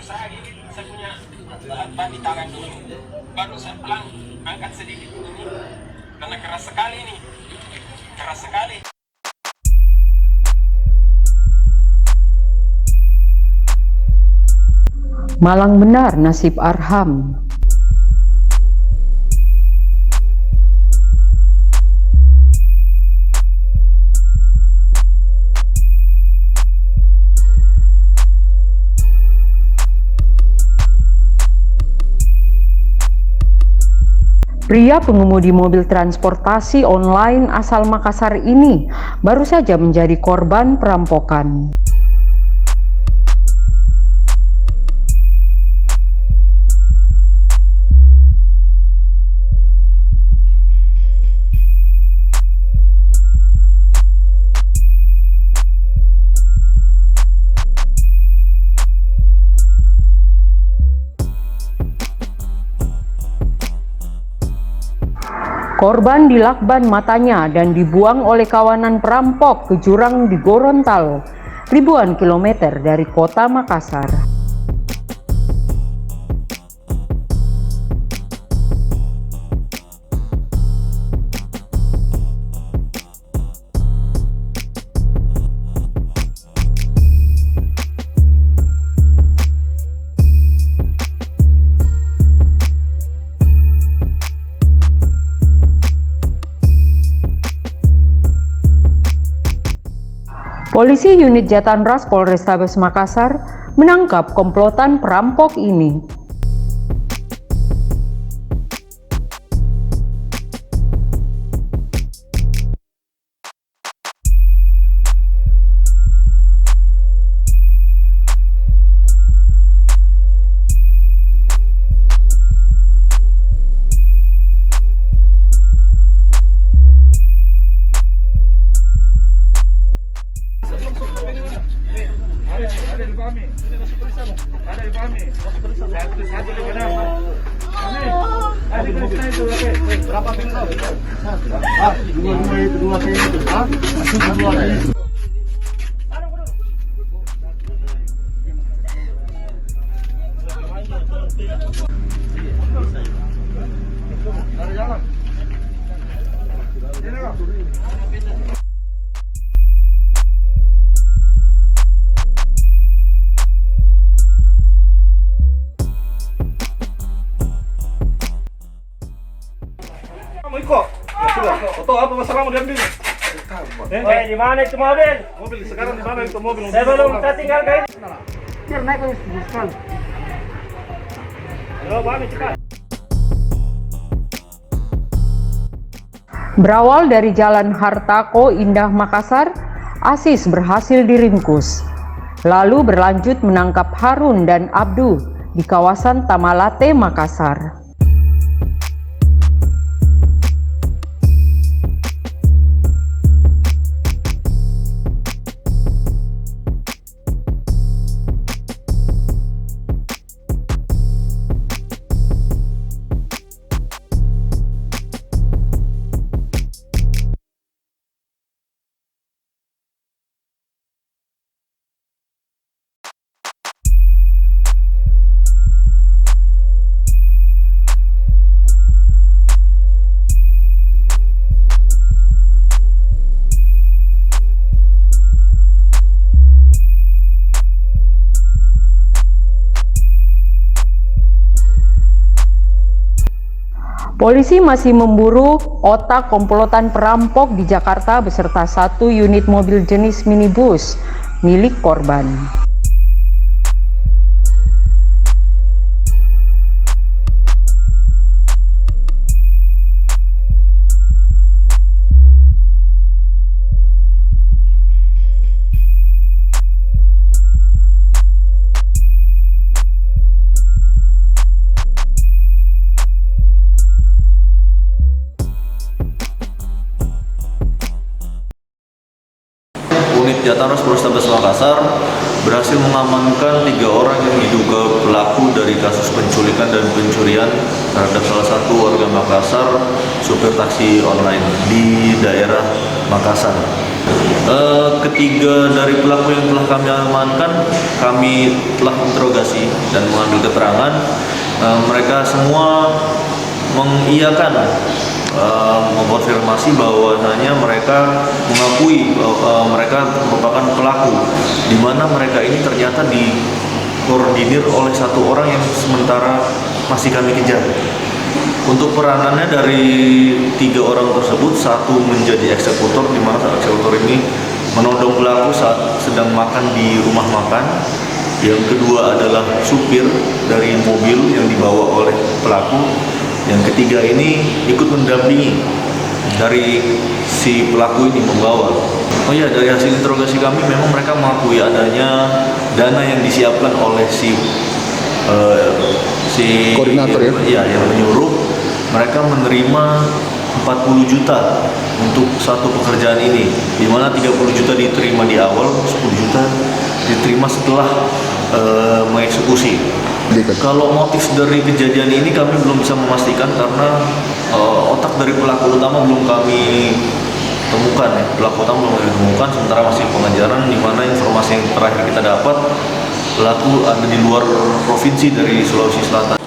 berusaha gini, saya punya ban di tangan ini, baru saya pelan angkat sedikit ini, karena keras sekali ini, keras sekali. Malang benar nasib Arham. Pria pengemudi mobil transportasi online asal Makassar ini baru saja menjadi korban perampokan. Korban dilakban matanya dan dibuang oleh kawanan perampok ke jurang di Gorontalo, ribuan kilometer dari kota Makassar. Polisi unit Jatanras Polrestabes Makassar menangkap komplotan perampok ini. Iko, ya sudah. Foto apa masalahmu diambil? Di mana itu mobil? Mobil sekarang di mana itu mobil? Saya belum tinggal ke ini. Biar naik ke sekali. Ayo, Bami cepat. Berawal dari Jalan Hartako, Indah, Makassar, Asis berhasil diringkus. Lalu berlanjut menangkap Harun dan Abdu di kawasan Tamalate, Makassar. Polisi masih memburu otak komplotan perampok di Jakarta beserta satu unit mobil jenis minibus milik korban. Unit Jatanras Polrestabes Makassar berhasil mengamankan 3 orang yang diduga pelaku dari kasus penculikan dan pencurian terhadap salah satu warga Makassar, supir taksi online di daerah Makassar. Ketiga dari pelaku yang telah kami amankan, kami telah interogasi dan mengambil keterangan. Mereka semua mengiyakan, mengkonfirmasi bahwasanya mereka mengakui bahwa mereka merupakan pelaku, di mana mereka ini ternyata dikoordinir oleh satu orang yang sementara masih kami kejar. Untuk peranannya dari 3 orang tersebut, satu menjadi eksekutor, di mana eksekutor ini menodong pelaku saat sedang makan di rumah makan. Yang kedua adalah supir dari mobil yang dibawa oleh pelaku. Yang ketiga ini ikut mendampingi dari si pelaku ini membawa. Oh iya, dari hasil interogasi kami memang mereka mengakui adanya dana yang disiapkan oleh si koordinator ya? Iya, yang menyuruh. Mereka menerima 40 juta untuk satu pekerjaan ini, di mana 30 juta diterima di awal, 10 juta diterima setelah mengeksekusi. Kalau motif dari kejadian ini kami belum bisa memastikan karena otak dari pelaku utama belum kami temukan ya. Pelaku utama belum kami temukan, sementara masih pengejaran, di mana informasi yang terakhir kita dapat pelaku ada di luar provinsi dari Sulawesi Selatan.